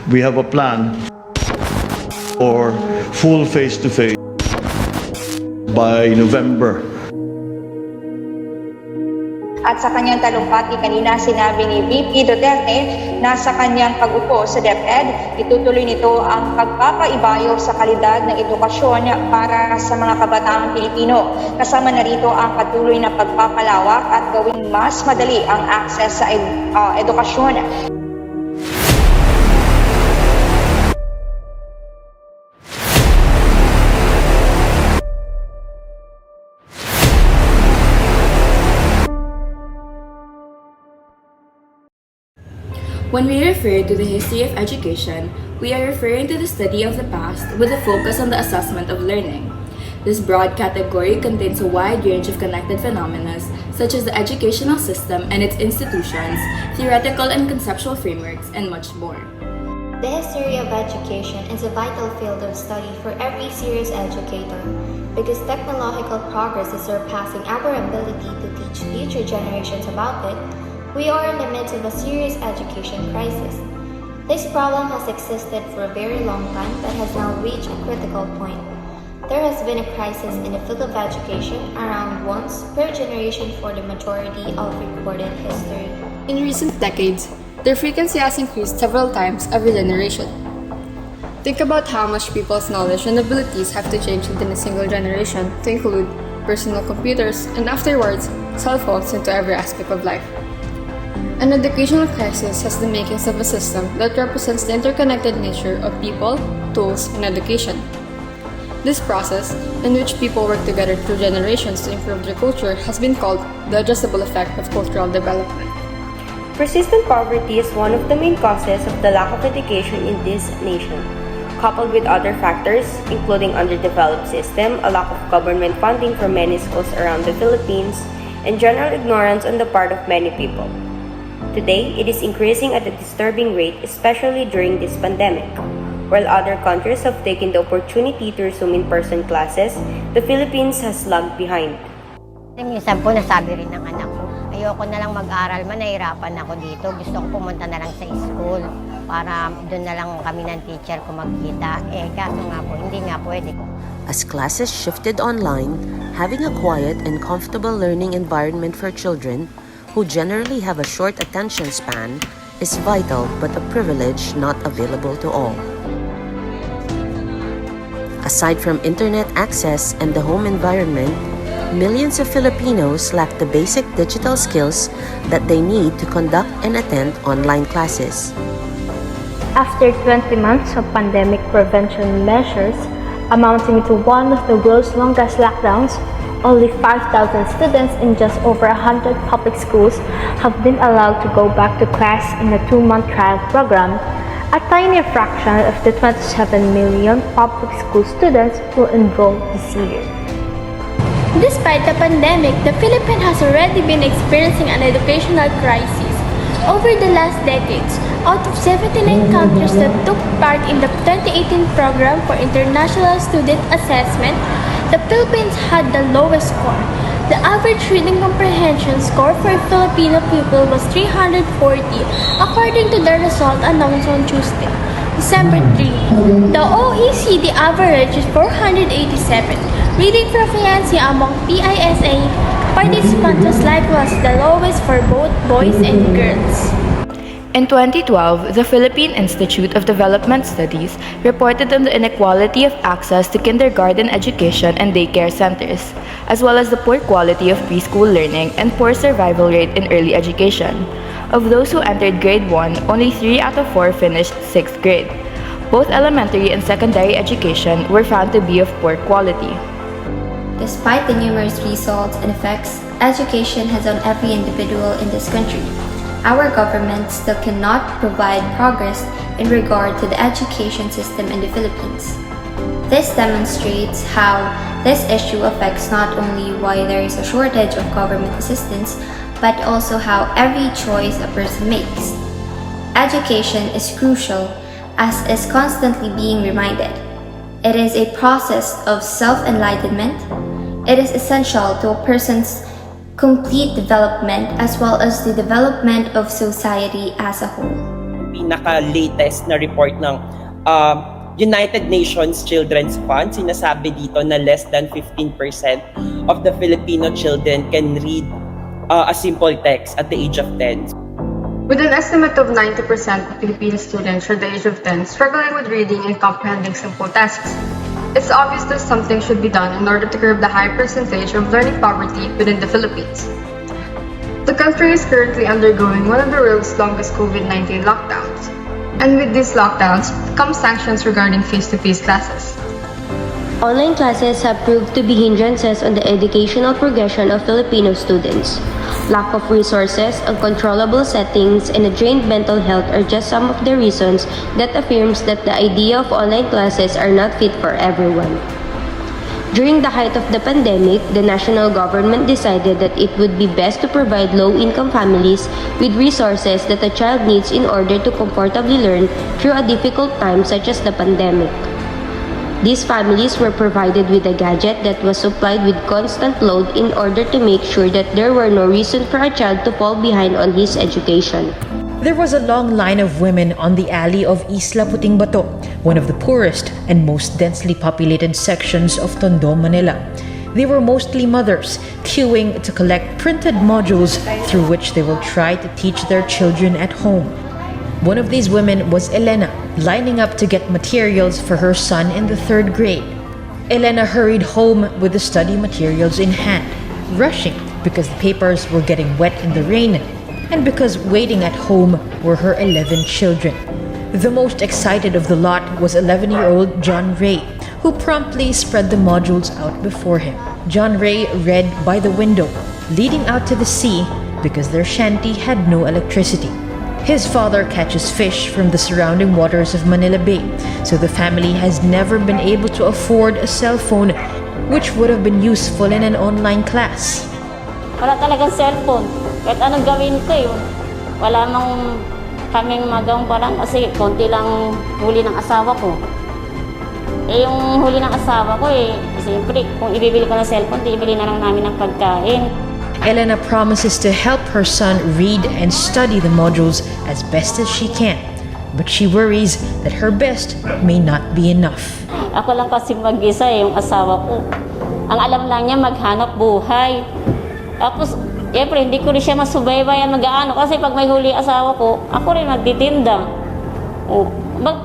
we have a plan for full face-to-face by November. At sa kanyang talumpati kanina, sinabi ni VP Duterte na sa kanyang pag-upo sa DepEd, itutuloy nito ang pagpapaibayo sa kalidad ng edukasyon para sa mga kabataang Pilipino. Kasama na rito ang patuloy na pagpapalawak at gawing mas madali ang access sa edukasyon. When we refer to the history of education, we are referring to the study of the past with a focus on the assessment of learning. This broad category contains a wide range of connected phenomena such as the educational system and its institutions, theoretical and conceptual frameworks, and much more. The history of education is a vital field of study for every serious educator because technological progress is surpassing our ability to teach future generations about it. We are in the midst of a serious education crisis. This problem has existed for a very long time but has now reached a critical point. There has been a crisis in the field of education around once per generation for the majority of recorded history. In recent decades, their frequency has increased several times every generation. Think about how much people's knowledge and abilities have to change within a single generation to include personal computers and afterwards, cell phones into every aspect of life. An educational crisis has the makings of a system that represents the interconnected nature of people, tools, and education. This process, in which people work together through generations to improve their culture, has been called the adjustable effect of cultural development. Persistent poverty is one of the main causes of the lack of education in this nation, coupled with other factors, including underdeveloped system, a lack of government funding for many schools around the Philippines, and general ignorance on the part of many people. Today, it is increasing at a disturbing rate, especially during this pandemic. While other countries have taken the opportunity to resume in-person classes, the Philippines has lagged behind. Minsan po nasabi rin ng anak ko, ayoko na lang mag-aral man, nahirapan ako dito. Gusto ko pumunta na lang sa school para doon na lang kami ng teacher ko magkita. Kaso nga po, hindi nga pwede. As classes shifted online, having a quiet and comfortable learning environment for children who generally have a short attention span is vital but a privilege not available to all. Aside from internet access and the home environment, millions of Filipinos lack the basic digital skills that they need to conduct and attend online classes. After 20 months of pandemic prevention measures, amounting to one of the world's longest lockdowns, only 5,000 students in just over 100 public schools have been allowed to go back to class in a 2-month trial program, a tiny fraction of the 27 million public school students who enrolled this year. Despite the pandemic, the Philippines has already been experiencing an educational crisis. Over the last decades, out of 79 countries that took part in the 2018 program for international student assessment, the Philippines had the lowest score. The average reading comprehension score for a Filipino pupil was 340, according to the result announced on Tuesday, December 3. The OECD average is 487. Reading proficiency among PISA participants was likewise the lowest for both boys and girls. In 2012, the Philippine Institute of Development Studies reported on the inequality of access to kindergarten education and daycare centers, as well as the poor quality of preschool learning and poor survival rate in early education. Of those who entered grade 1, only 3 out of 4 finished 6th grade. Both elementary and secondary education were found to be of poor quality. Despite the numerous results and effects education has on every individual in this country, our government still cannot provide progress in regard to the education system in the Philippines. This demonstrates how this issue affects not only why there is a shortage of government assistance, but also how every choice a person makes. Education is crucial, as is constantly being reminded. It is a process of self-enlightenment. It is essential to a person's complete development as well as the development of society as a whole. pinaka-latest na report ng United Nations Children's Fund. Sinasabi dito na less than 15% of the Filipino children can read a simple text at the age of 10. With an estimate of 90% of Filipino students under the age of 10 struggling with reading and comprehending simple tasks, it's obvious that something should be done in order to curb the high percentage of learning poverty within the Philippines. The country is currently undergoing one of the world's longest COVID-19 lockdowns, and with these lockdowns come sanctions regarding face-to-face classes. Online classes have proved to be hindrances on the educational progression of Filipino students. Lack of resources, uncontrollable settings, and a drained mental health are just some of the reasons that affirms that the idea of online classes are not fit for everyone. During the height of the pandemic, the national government decided that it would be best to provide low-income families with resources that a child needs in order to comfortably learn through a difficult time such as the pandemic. These families were provided with a gadget that was supplied with constant load in order to make sure that there were no reason for a child to fall behind on his education. There was a long line of women on the alley of Isla Puting Bato, one of the poorest and most densely populated sections of Tondo, Manila. They were mostly mothers, queuing to collect printed modules through which they will try to teach their children at home. One of these women was Elena, lining up to get materials for her son in the 3rd grade. Elena hurried home with the study materials in hand, rushing because the papers were getting wet in the rain and because waiting at home were her 11 children. The most excited of the lot was 11-year-old John Ray, who promptly spread the modules out before him. John Ray read by the window, leading out to the sea because their shanty had no electricity. His father catches fish from the surrounding waters of Manila Bay, so the family has never been able to afford a cell phone, which would have been useful in an online class. Wala talagang cellphone. Kahit anong gawin ko yun, wala mang kaming magawang parang kasi konti lang huli ng asawa ko. Yung huli ng asawa ko siyempre, kung ibibili ko ng cellphone, ibili na lang namin ng pagkain. Elena promises to help her son read and study the modules as best as she can, but she worries that her best may not be enough. Ako lang kasi mag-isa yung asawa ko. Ang alam lang niya maghanap buhay. Tapos, siyempre, hindi ko rin siya masubaybayan mag-aano kasi pag may huli asawa ko, ako rin magtitinda.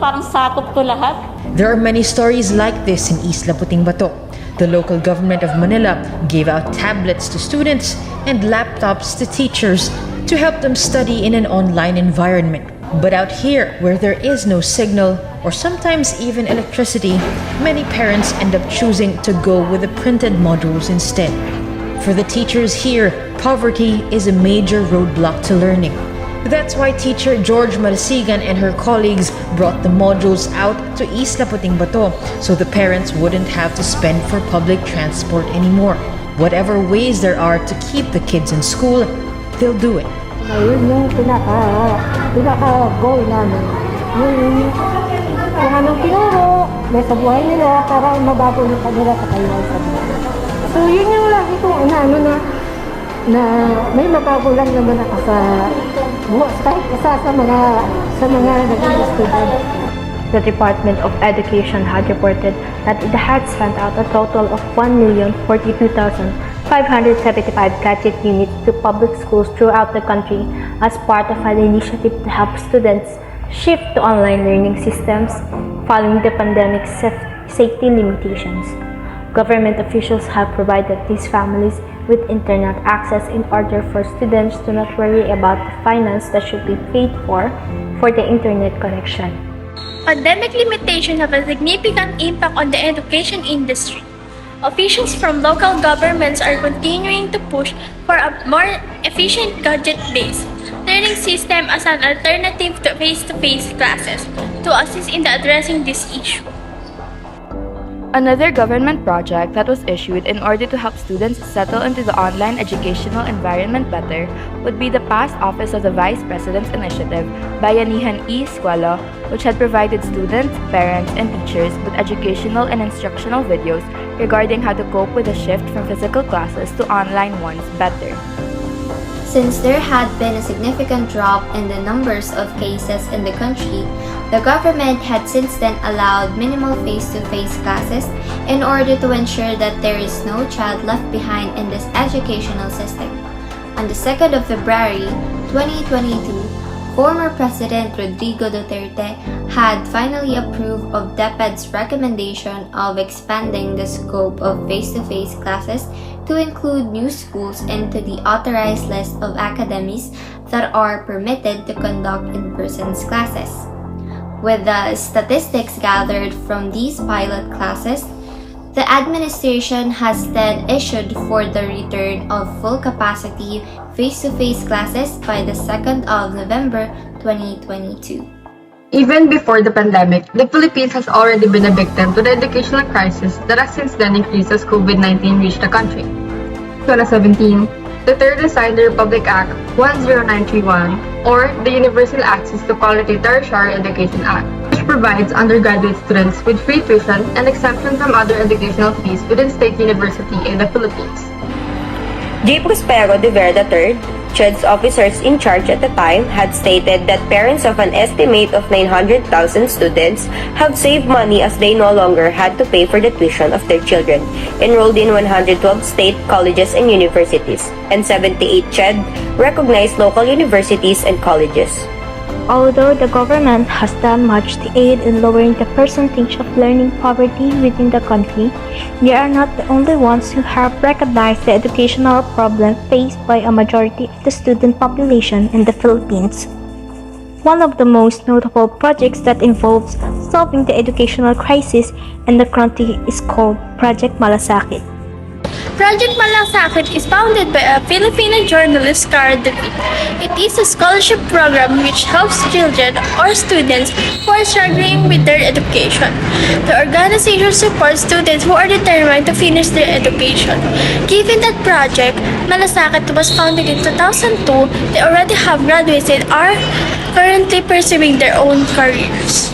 Parang sakop ko lahat. There are many stories like this in Isla Puting Bato. The local government of Manila gave out tablets to students and laptops to teachers to help them study in an online environment. But out here, where there is no signal or sometimes even electricity, many parents end up choosing to go with the printed modules instead. For the teachers here, poverty is a major roadblock to learning. That's why teacher George Marasigan and her colleagues brought the modules out to Isla Puting Bato so the parents wouldn't have to spend for public transport anymore. Whatever ways there are to keep the kids in school, they'll do it. Yun yung pinaka-goal namin. Kung anong tinuro, may sa buhay nila para mabago yung kanila sa kanyang sa buhay. So yun yung lagi kong na may mabago lang naman ako sa kahit isa sa mga naging student. The Department of Education had reported that it had sent out a total of 1,042,575 gadget units to public schools throughout the country as part of an initiative to help students shift to online learning systems following the pandemic safety limitations. Government officials have provided these families with internet access in order for students to not worry about the finance that should be paid for the internet connection. Pandemic limitations have a significant impact on the education industry. Officials from local governments are continuing to push for a more efficient gadget-based learning system as an alternative to face-to-face classes to assist in addressing this issue. Another government project that was issued in order to help students settle into the online educational environment better would be the past Office of the Vice President's Initiative, Bayanihan e-Eskwela, which had provided students, parents, and teachers with educational and instructional videos regarding how to cope with the shift from physical classes to online ones better. Since there had been a significant drop in the numbers of cases in the country, the government had since then allowed minimal face-to-face classes in order to ensure that there is no child left behind in this educational system. On the 2nd of February 2022, former President Rodrigo Duterte had finally approved of DepEd's recommendation of expanding the scope of face-to-face classes to include new schools into the authorized list of academies that are permitted to conduct in-person classes. With the statistics gathered from these pilot classes, the administration has then issued for the return of full-capacity face-to-face classes by the 2nd of November 2022. Even before the pandemic, the Philippines has already been a victim to the educational crisis that has since then increased as COVID-19 reached the country. In 2017, Duterte signed the Republic Act 10931, or the Universal Access to Quality Tertiary Education Act, which provides undergraduate students with free tuition and exemption from other educational fees within state university in the Philippines. J. Prospero de Vera III, CHED's officers in charge at the time, had stated that parents of an estimate of 900,000 students have saved money as they no longer had to pay for the tuition of their children, enrolled in 112 state colleges and universities, and 78 CHED recognized local universities and colleges. Although the government has done much to aid in lowering the percentage of learning poverty within the country, they are not the only ones who have recognized the educational problem faced by a majority of the student population in the Philippines. One of the most notable projects that involves solving the educational crisis in the country is called Project Malasakit. Project Malasakit is founded by a Filipino journalist, Cara David. It is a scholarship program which helps children or students who are struggling with their education. The organization supports students who are determined to finish their education. Given that project, Malasakit was founded in 2002, they already have graduates and are currently pursuing their own careers.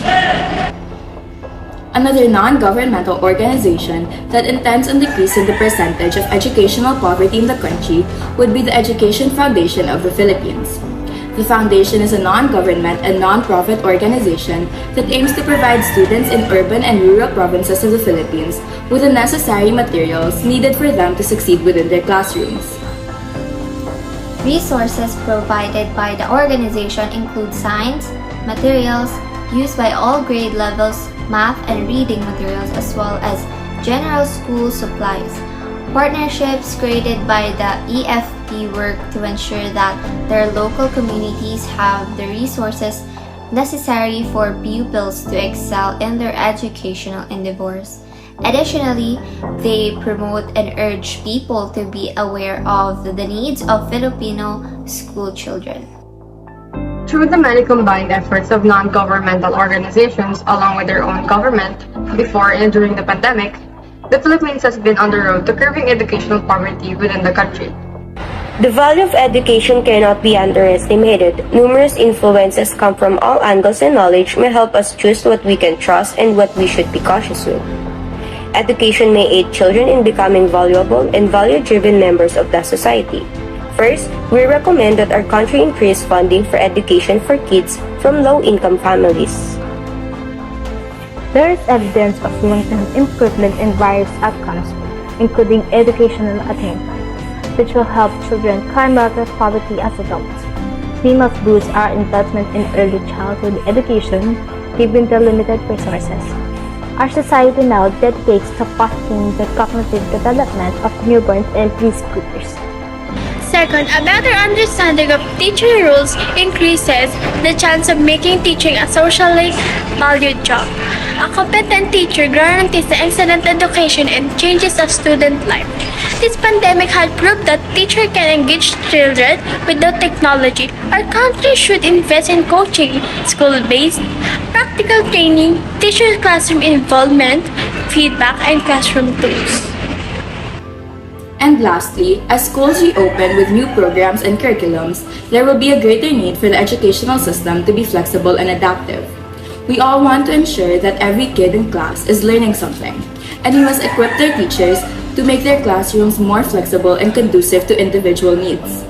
Another non-governmental organization that intends on decreasing the percentage of educational poverty in the country would be the Education Foundation of the Philippines. The foundation is a non-government and non-profit organization that aims to provide students in urban and rural provinces of the Philippines with the necessary materials needed for them to succeed within their classrooms. Resources provided by the organization include science, materials used by all grade levels, math and reading materials, as well as general school supplies. Partnerships created by the EFP work to ensure that their local communities have the resources necessary for pupils to excel in their educational endeavors. Additionally, they promote and urge people to be aware of the needs of Filipino school children. Through the many combined efforts of non-governmental organizations along with their own government, before and during the pandemic, the Philippines has been on the road to curbing educational poverty within the country. The value of education cannot be underestimated. Numerous influences come from all angles, and knowledge may help us choose what we can trust and what we should be cautious with. Education may aid children in becoming valuable and value-driven members of the society. First, we recommend that our country increase funding for education for kids from low-income families. There is evidence of long-term improvement in various outcomes, including educational attainment, which will help children climb out of poverty as adults. We must boost our investment in early childhood education, given the limited resources. Our society now dedicates to fostering the cognitive development of newborns and preschoolers. Second, a better understanding of teaching rules increases the chance of making teaching a socially valued job. A competent teacher guarantees the excellent education and changes of student life. This pandemic had proved that teachers can engage children without technology. Our country should invest in coaching, school-based, practical training, teacher classroom involvement, feedback, and classroom tools. And lastly, as schools reopen with new programs and curriculums, there will be a greater need for the educational system to be flexible and adaptive. We all want to ensure that every kid in class is learning something, and we must equip their teachers to make their classrooms more flexible and conducive to individual needs.